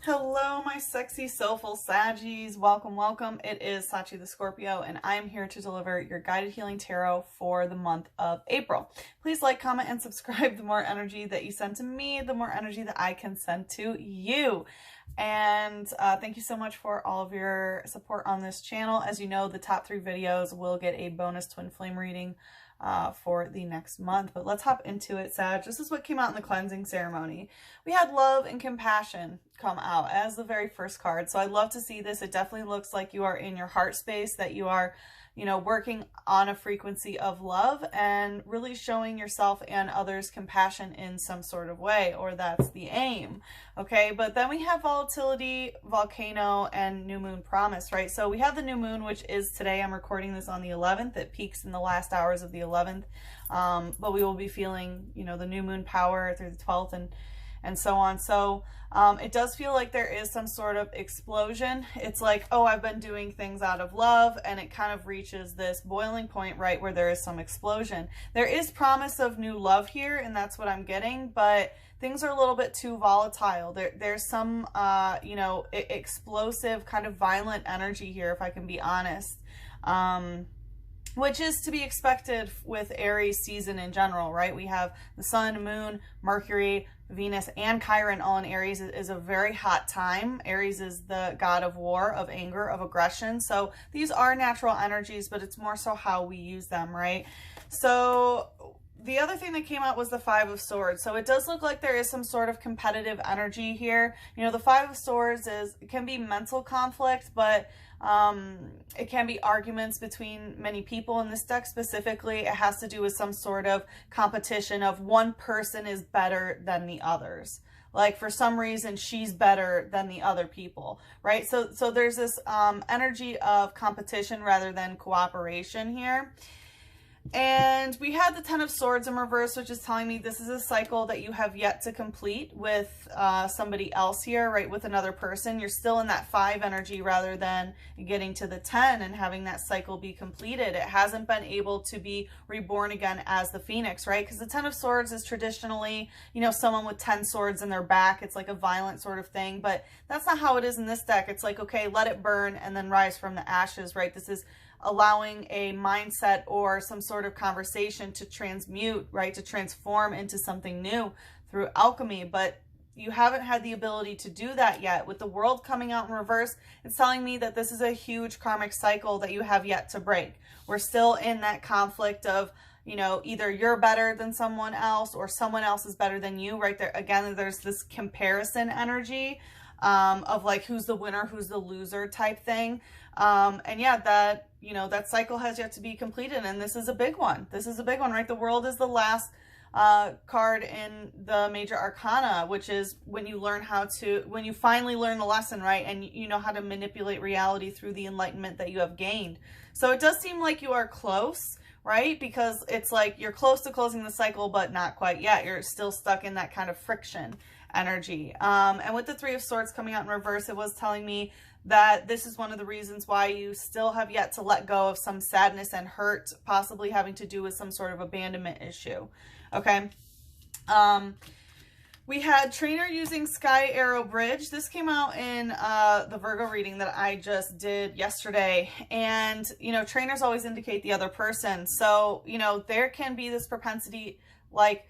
Hello, my sexy, soulful Saggies. Welcome, welcome. It is Sachi the Scorpio, and I'm here to deliver your guided healing tarot for the month of April. Please like, comment, and subscribe. The more energy that you send to me, the more energy that I can send to you. And thank you so much for all of your support on this channel. As you know, the top 3 videos will get a bonus twin flame reading for the next month. But let's hop into it, Sag. This is what came out in the cleansing ceremony. We had love and compassion come out as the very first card. So I love to see this. It definitely looks like you are in your heart space, that you are, you know, working on a frequency of love and really showing yourself and others compassion in some sort of way, or that's the aim. Okay, but then we have volatility, volcano, and new moon promise, right? So we have the new moon, which is today. I'm recording this on the 11th. It peaks in the last hours of the 11th. But we will be feeling, you know, the new moon power through the 12th and so on. So it does feel like there is some sort of explosion. It's like, oh, I've been doing things out of love, and it kind of reaches this boiling point, right, where there is some explosion. There is promise of new love here, and that's what I'm getting, but things are a little bit too volatile. There's some, you know, explosive, kind of violent energy here, if I can be honest. Which is to be expected with Aries season in general, right? We have the sun, moon, Mercury, Venus, and Chiron all in Aries. It is a very hot time. Aries is the god of war, of anger, of aggression. So these are natural energies, but it's more so how we use them, right? So the other thing that came out was the 5 of Swords. So it does look like there is some sort of competitive energy here. You know, the 5 of Swords it can be mental conflict, but it can be arguments between many people. In this deck specifically, it has to do with some sort of competition of one person is better than the others. Like, for some reason, she's better than the other people, right? So there's this energy of competition rather than cooperation here. And we had the 10 of Swords in reverse, which is telling me this is a cycle that you have yet to complete with somebody else here, right? With another person. You're still in that 5 energy rather than getting to the 10 and having that cycle be completed. It hasn't been able to be reborn again as the Phoenix, right? Because the 10 of Swords is traditionally, you know, someone with 10 swords in their back. It's like a violent sort of thing, but that's not how it is in this deck. It's like, okay, let it burn and then rise from the ashes, right? This is allowing a mindset or some sort of conversation to transmute, right, to transform into something new through alchemy. But you haven't had the ability to do that yet. With the World coming out in reverse, it's telling me that this is a huge karmic cycle that you have yet to break. We're still in that conflict of, you know, either you're better than someone else or someone else is better than you, right? There again, there's this comparison energy of like who's the winner, who's the loser type thing. And yeah, that, you know, that cycle has yet to be completed, and this is a big one. This is a big one, right? The World is the last card in the major arcana, which is when you learn how to, when you finally learn the lesson, right? And you know how to manipulate reality through the enlightenment that you have gained. So it does seem like you are close, right? Because it's like you're close to closing the cycle, but not quite yet. You're still stuck in that kind of friction energy. And with the 3 of Swords coming out in reverse, it was telling me that this is one of the reasons why you still have yet to let go of some sadness and hurt, possibly having to do with some sort of abandonment issue. Okay. We had Trainer using Sky Arrow Bridge. This came out in the Virgo reading that I just did yesterday. And, you know, trainers always indicate the other person. So, you know, there can be this propensity, like,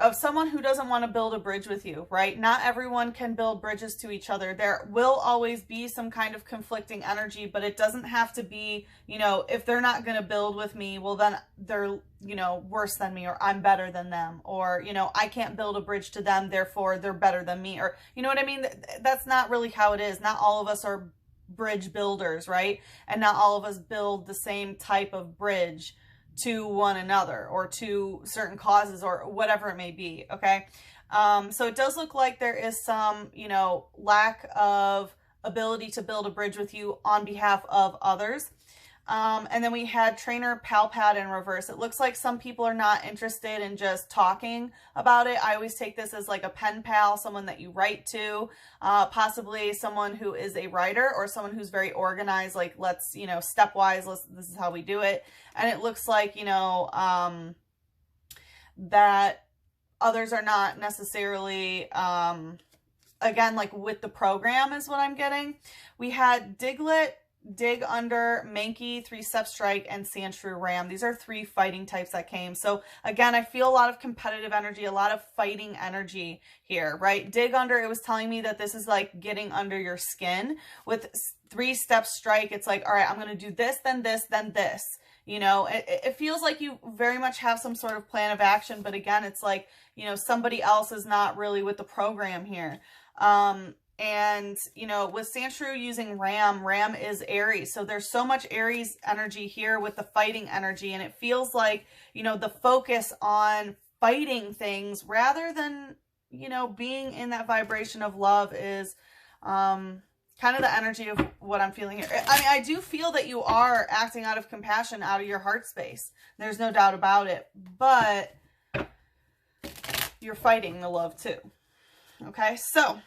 of someone who doesn't want to build a bridge with you, right? Not everyone can build bridges to each other. There will always be some kind of conflicting energy, but it doesn't have to be, you know, if they're not going to build with me, well, then they're, you know, worse than me, or I'm better than them, or, you know, I can't build a bridge to them, therefore they're better than me, or, you know what I mean? That's not really how it is. Not all of us are bridge builders, right? And not all of us build the same type of bridge to one another or to certain causes or whatever it may be. Okay. So it does look like there is some, you know, lack of ability to build a bridge with you on behalf of others. And then we had Trainer Pal Pad in reverse. It looks like some people are not interested in just talking about it. I always take this as like a pen pal, someone that you write to, possibly someone who is a writer or someone who's very organized, like let's, you know, stepwise, this is how we do it. And it looks like, you know, that others are not necessarily, again, like with the program is what I'm getting. We had Diglett, Dig Under, Mankey, 3-Step Strike, and Sandshrew Ram. These are 3 fighting types that came. So again, I feel a lot of competitive energy, a lot of fighting energy here, right? Dig Under, it was telling me that this is like getting under your skin. With 3-Step Strike, it's like, all right, I'm going to do this, then this, then this. You know, it feels like you very much have some sort of plan of action. But again, it's like, you know, somebody else is not really with the program here. And, you know, with Sandshrew using Ram, Ram is Aries. So there's so much Aries energy here with the fighting energy. And it feels like, you know, the focus on fighting things rather than, you know, being in that vibration of love is kind of the energy of what I'm feeling here. I mean, I do feel that you are acting out of compassion, out of your heart space. There's no doubt about it. But you're fighting the love too. Okay, so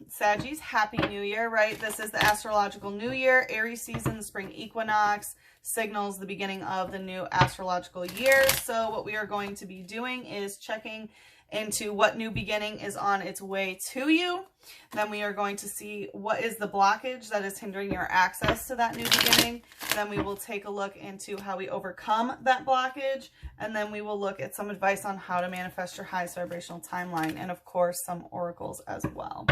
Saggies, Happy New Year, right? This is the astrological new year, Aries season, the spring equinox, signals the beginning of the new astrological year. So what we are going to be doing is checking into what new beginning is on its way to you. Then we are going to see what is the blockage that is hindering your access to that new beginning. Then we will take a look into how we overcome that blockage. And then we will look at some advice on how to manifest your highest vibrational timeline. And of course, some oracles as well.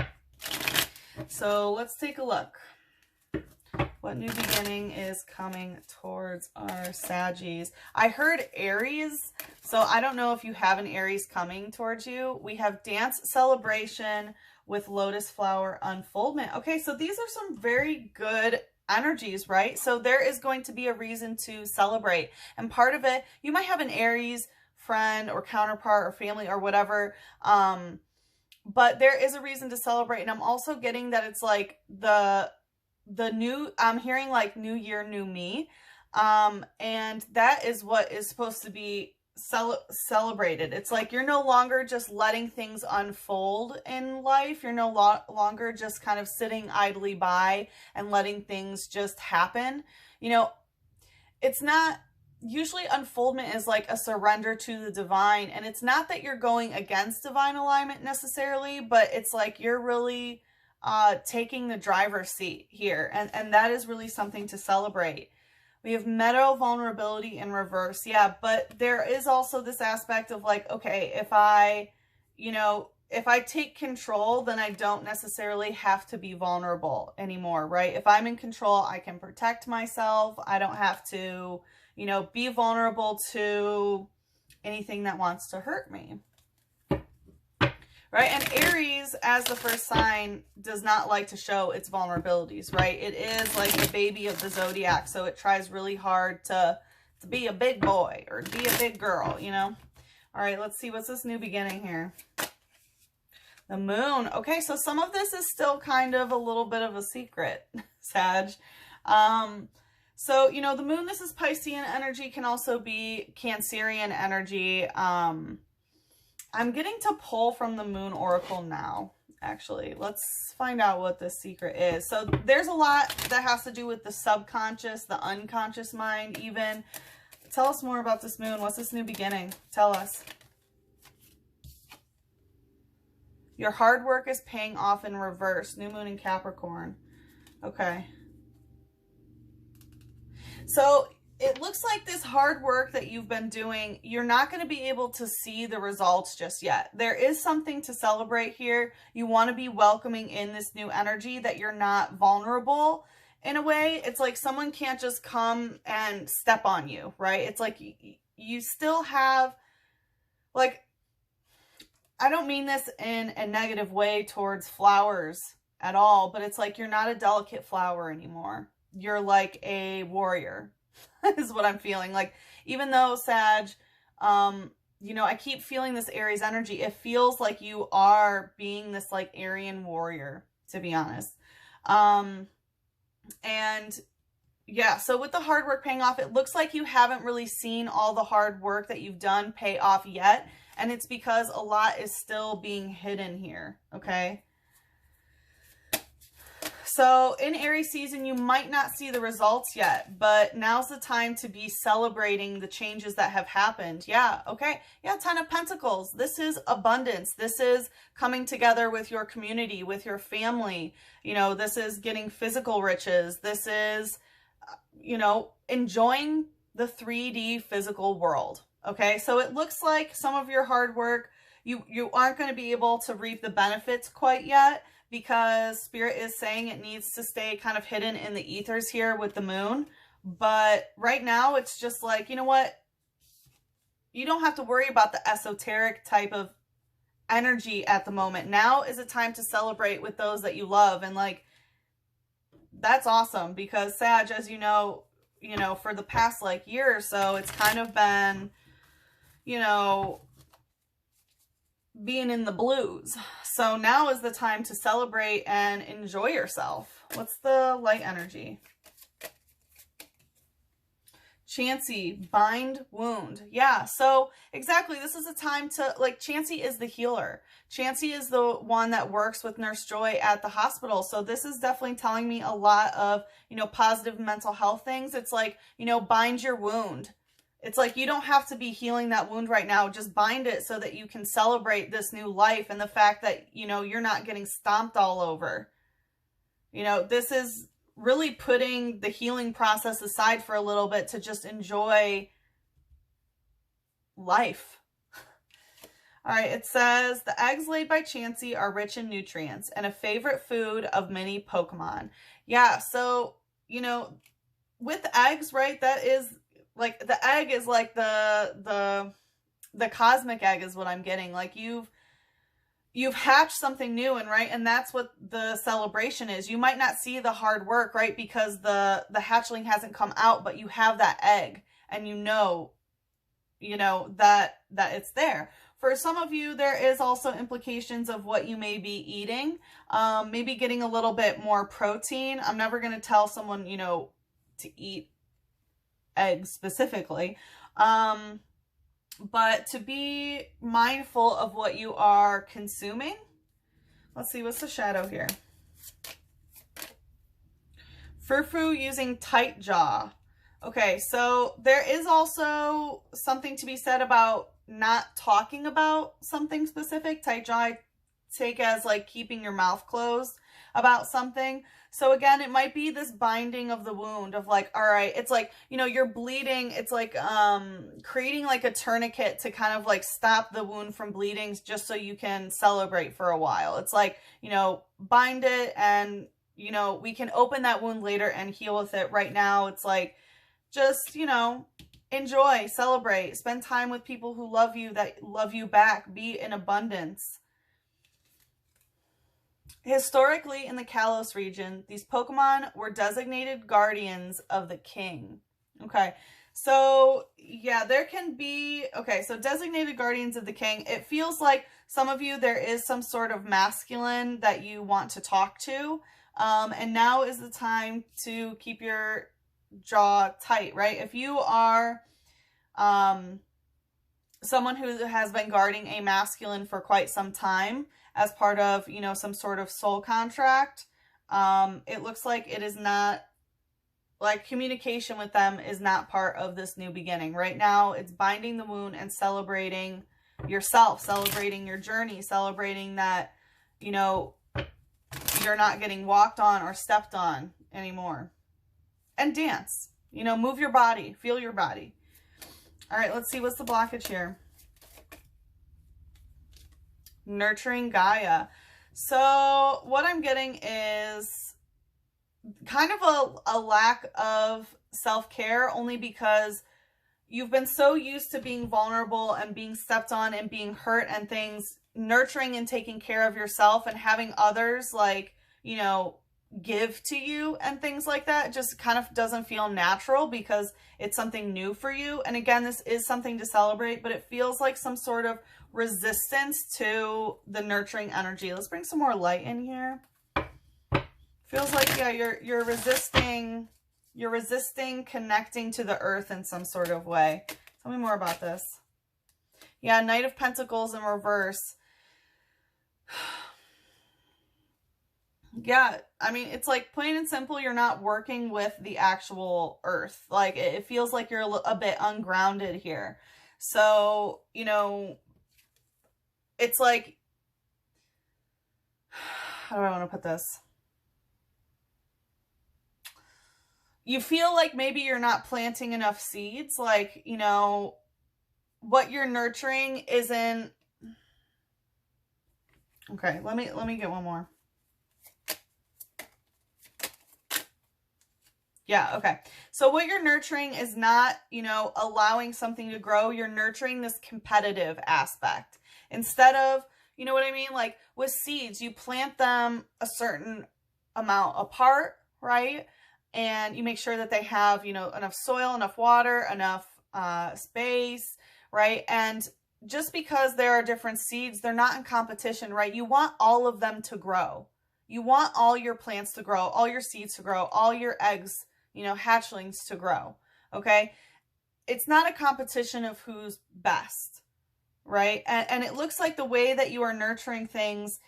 So let's take a look. What new beginning is coming towards our Saggies? I heard Aries, so I don't know if you have an Aries coming towards you. We have Dance Celebration with Lotus Flower Unfoldment. Okay, so these are some very good energies, right? So there is going to be a reason to celebrate. And part of it, you might have an Aries friend or counterpart or family or whatever, but there is a reason to celebrate. And I'm also getting that it's like the new, I'm hearing like new year, new me. And that is what is supposed to be celebrated. It's like you're no longer just letting things unfold in life. You're no longer just kind of sitting idly by and letting things just happen. You know, it's not, usually unfoldment is like a surrender to the divine. And it's not that you're going against divine alignment necessarily, but it's like you're really taking the driver's seat here. And that is really something to celebrate. We have Meadow Vulnerability in reverse. Yeah, but there is also this aspect of like, okay, if I, you know, if I take control, then I don't necessarily have to be vulnerable anymore, right? If I'm in control, I can protect myself. I don't have to, you know, be vulnerable to anything that wants to hurt me. Right? And Aries, as the first sign, does not like to show its vulnerabilities, right? It is like the baby of the zodiac, so it tries really hard to be a big boy or be a big girl, you know? All right, let's see. What's this new beginning here? The moon. Okay, so some of this is still kind of a little bit of a secret, Sag. So, you know, the moon, this is Piscean energy, can also be Cancerian energy. I'm getting to pull from the moon oracle now, actually. Let's find out what the secret is. So there's a lot that has to do with the subconscious, the unconscious mind even. Tell us more about this moon. What's this new beginning? Tell us. Your hard work is paying off in reverse. New moon in Capricorn. Okay. So it looks like this hard work that you've been doing, you're not going to be able to see the results just yet. There is something to celebrate here. You want to be welcoming in this new energy, that you're not vulnerable in a way. It's like someone can't just come and step on you, right? It's like you still have, like, I don't mean this in a negative way towards flowers at all, but it's like you're not a delicate flower anymore. You're like a warrior. Is what I'm feeling. Like, even though Sag, you know, I keep feeling this Aries energy, it feels like you are being this like Aryan warrior, to be honest. And yeah, so with the hard work paying off, it looks like you haven't really seen all the hard work that you've done pay off yet. And it's because a lot is still being hidden here. Okay. So in Aries season, you might not see the results yet, but now's the time to be celebrating the changes that have happened. Yeah, okay. Yeah, 10 of Pentacles. This is abundance. This is coming together with your community, with your family. You know, this is getting physical riches. This is, you know, enjoying the 3D physical world. Okay, so it looks like some of your hard work, you aren't going to be able to reap the benefits quite yet, because Spirit is saying it needs to stay kind of hidden in the ethers here with the moon. But right now, it's just like, you know what? You don't have to worry about the esoteric type of energy at the moment. Now is a time to celebrate with those that you love. And like, that's awesome, because Sag, as you know, for the past like year or so, it's kind of been, you know, being in the blues. So now is the time to celebrate and enjoy yourself. What's the light energy? Chansey, bind, wound. Yeah, so exactly. This is a time to, like, Chansey is the healer. Chansey is the one that works with Nurse Joy at the hospital. So this is definitely telling me a lot of, you know, positive mental health things. It's like, you know, bind your wound. It's like, you don't have to be healing that wound right now. Just bind it so that you can celebrate this new life and the fact that, you know, you're not getting stomped all over. You know, this is really putting the healing process aside for a little bit to just enjoy life. All right, it says, the eggs laid by Chansey are rich in nutrients and a favorite food of many Pokemon. Yeah, so, you know, with eggs, right, that is, like, the egg is like the cosmic egg is what I'm getting. Like, you've hatched something new, and right, and that's what the celebration is. You might not see the hard work, right, because the hatchling hasn't come out, but you have that egg, and you know that it's there. For some of you, there is also implications of what you may be eating. Maybe getting a little bit more protein. I'm never going to tell someone, you know, to eat eggs specifically, but to be mindful of what you are consuming. Let's see, what's the shadow here? Frou-frou using tight jaw. Okay, so there is also something to be said about not talking about something specific. Tight jaw I take as like keeping your mouth closed about something. So again, it might be this binding of the wound of like, all right, it's like, you know, you're bleeding. It's like creating like a tourniquet to kind of like stop the wound from bleeding just so you can celebrate for a while. It's like, you know, bind it and, you know, we can open that wound later and heal with it. Right now, it's like, just, you know, enjoy, celebrate, spend time with people who love you, that love you back, be in abundance. Historically, in the Kalos region, these Pokemon were designated guardians of the king. Okay, so yeah, there can be, okay, so designated guardians of the king. It feels like some of you, there is some sort of masculine that you want to talk to. And now is the time to keep your jaw tight, right? If you are someone who has been guarding a masculine for quite some time, as part of, you know, some sort of soul contract, it looks like it is not, like, communication with them is not part of this new beginning. Right now, it's binding the wound and celebrating yourself, celebrating your journey, celebrating that, you know, you're not getting walked on or stepped on anymore. And dance, you know, move your body, feel your body. All right, let's see, what's the blockage here? Nurturing Gaia. So what I'm getting is kind of a lack of self-care, only because you've been so used to being vulnerable and being stepped on and being hurt and things, nurturing and taking care of yourself and having others, like, you know, give to you and things like that just kind of doesn't feel natural because it's something new for you. And again, this is something to celebrate, but it feels like some sort of resistance to the nurturing energy. Let's bring some more light in here. Feels like, yeah, you're resisting connecting to the earth in some sort of way. Tell me more about this. Yeah, Knight of Pentacles in reverse. Yeah, I mean, it's like plain and simple, you're not working with the actual earth. Like, it feels like you're a bit ungrounded here. So, you know, it's like, how do I want to put this? You feel like maybe you're not planting enough seeds. Like, you know, what you're nurturing isn't... Okay, let me get one more. Yeah, okay. So what you're nurturing is not, you know, allowing something to grow. You're nurturing this competitive aspect. Instead of, you know what I mean? Like with seeds, you plant them a certain amount apart, right? And you make sure that they have, you know, enough soil, enough water, enough space, right? And just because there are different seeds, they're not in competition, right? You want all of them to grow. You want all your plants to grow, all your seeds to grow, all your eggs, you know, hatchlings to grow, okay? It's not a competition of who's best, right? And it looks like the way that you are nurturing things,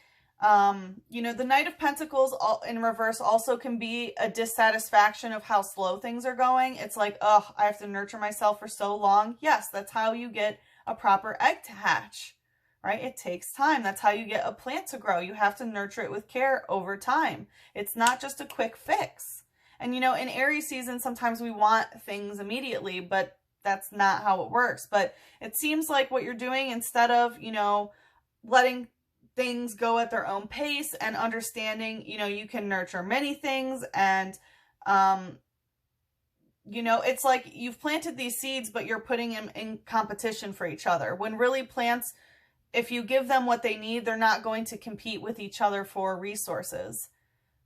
you know, the Knight of Pentacles in reverse also can be a dissatisfaction of how slow things are going. It's like, oh, I have to nurture myself for so long. Yes, that's how you get a proper egg to hatch, right? It takes time. That's how you get a plant to grow. You have to nurture it with care over time. It's not just a quick fix. And, you know, in Aries season, sometimes we want things immediately, but that's not how it works. But it seems like what you're doing, instead of, you know, letting things go at their own pace and understanding, you know, you can nurture many things. And, you know, it's like you've planted these seeds, but you're putting them in competition for each other. When really plants, if you give them what they need, they're not going to compete with each other for resources.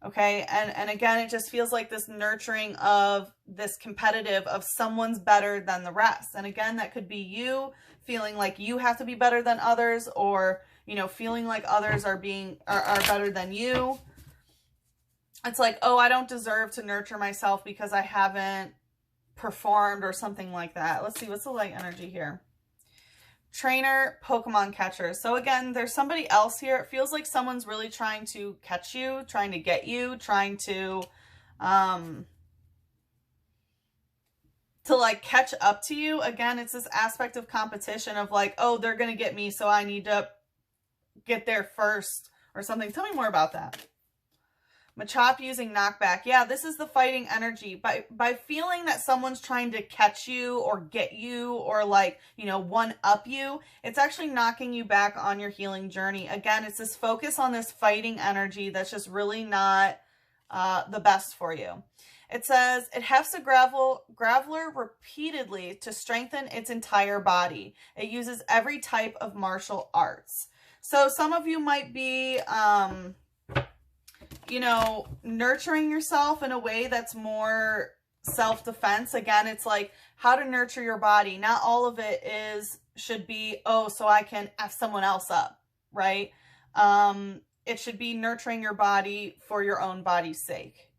Okay. And again, it just feels like this nurturing of this competitive of someone's better than the rest. And again, that could be you feeling like you have to be better than others, or, you know, feeling like others are better than you. It's like, oh, I don't deserve to nurture myself because I haven't performed or something like that. Let's see, what's the light energy here? Trainer, Pokemon catcher. So again, there's somebody else here. It feels like someone's really trying to catch you, trying to get you, trying to like catch up to you. Again, it's this aspect of competition of like, oh, they're going to get me, so I need to get there first or something. Tell me more about that. Machop using knockback. Yeah, this is the fighting energy. By feeling that someone's trying to catch you or get you or like, you know, one up you, it's actually knocking you back on your healing journey. Again, it's this focus on this fighting energy that's just really not the best for you. It says, it hefts a graveler repeatedly to strengthen its entire body. It uses every type of martial arts. So some of you might be... you know, nurturing yourself in a way that's more self-defense. Again, it's like how to nurture your body. Not all of it should be, oh, so I can F someone else up, right? It should be nurturing your body for your own body's sake.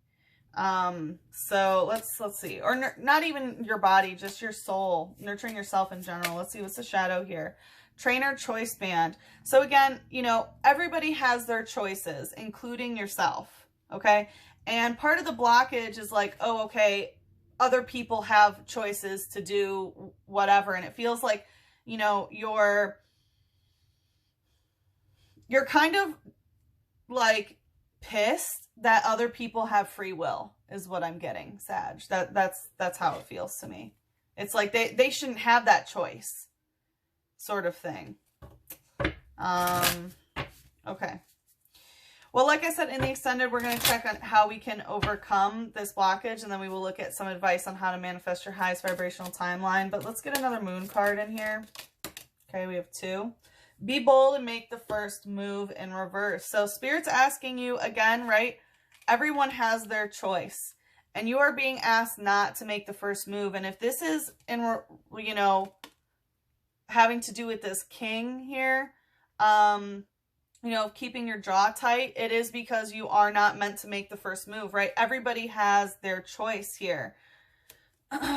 So let's see, or not even your body, just your soul, nurturing yourself in general. Let's see, what's the shadow here? Trainer choice band. So again, you know, everybody has their choices, including yourself. Okay. And part of the blockage is like, oh, okay, other people have choices to do whatever. And it feels like, you know, you're kind of like pissed that other people have free will is what I'm getting, Sag. That's how it feels to me. It's like they shouldn't have that choice, sort of thing. Okay. Well, like I said, in the extended, we're going to check on how we can overcome this blockage, and then we will look at some advice on how to manifest your highest vibrational timeline. But let's get another moon card in here. Okay, we have 2. Be bold and make the first move in reverse. So Spirit's asking you again, right? Everyone has their choice, and you are being asked not to make the first move. And if this is in, you know, having to do with this king here, you know, keeping your jaw tight, it is because you are not meant to make the first move, right? Everybody has their choice here.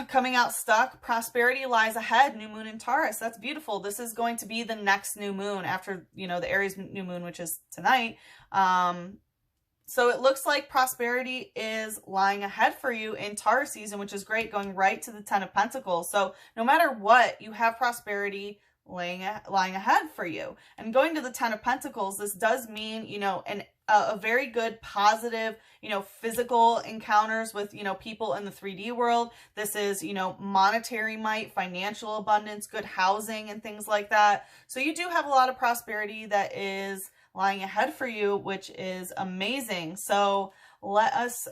Coming out stuck, prosperity lies ahead, new moon in Taurus. That's beautiful. This is going to be the next new moon after, you know, the Aries new moon, which is tonight. So it looks like prosperity is lying ahead for you in Taurus season, which is great, going right to the Ten of Pentacles. So no matter what, you have prosperity lying ahead for you. And going to the Ten of Pentacles, this does mean, you know, a very good positive, you know, physical encounters with, you know, people in the 3D world. This is, you know, monetary might, financial abundance, good housing and things like that. So you do have a lot of prosperity that is lying ahead for you, which is amazing. So let us,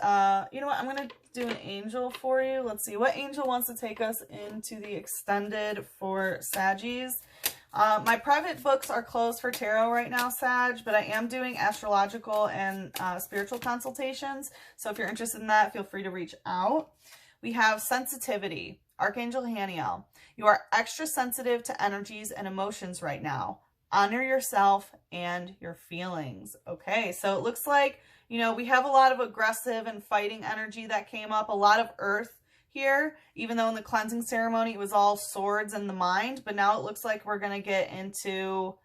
you know what, I'm going to do an angel for you. Let's see what angel wants to take us into the extended for Saggies. My private books are closed for tarot right now, Sag, but I am doing astrological and spiritual consultations. So if you're interested in that, feel free to reach out. We have sensitivity, Archangel Haniel. You are extra sensitive to energies and emotions right now. Honor yourself and your feelings. Okay, so it looks like, you know, we have a lot of aggressive and fighting energy that came up, a lot of earth here, even though in the cleansing ceremony it was all swords and the mind, but now it looks like we're going to get into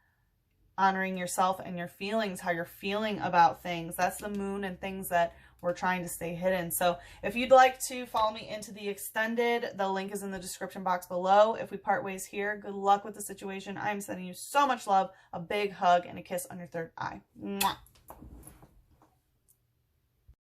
honoring yourself and your feelings, how you're feeling about things. That's the moon and things that we're trying to stay hidden. So if you'd like to follow me into the extended, the link is in the description box below. If we part ways here, good luck with the situation. I'm sending you so much love, a big hug, and a kiss on your third eye. Mwah.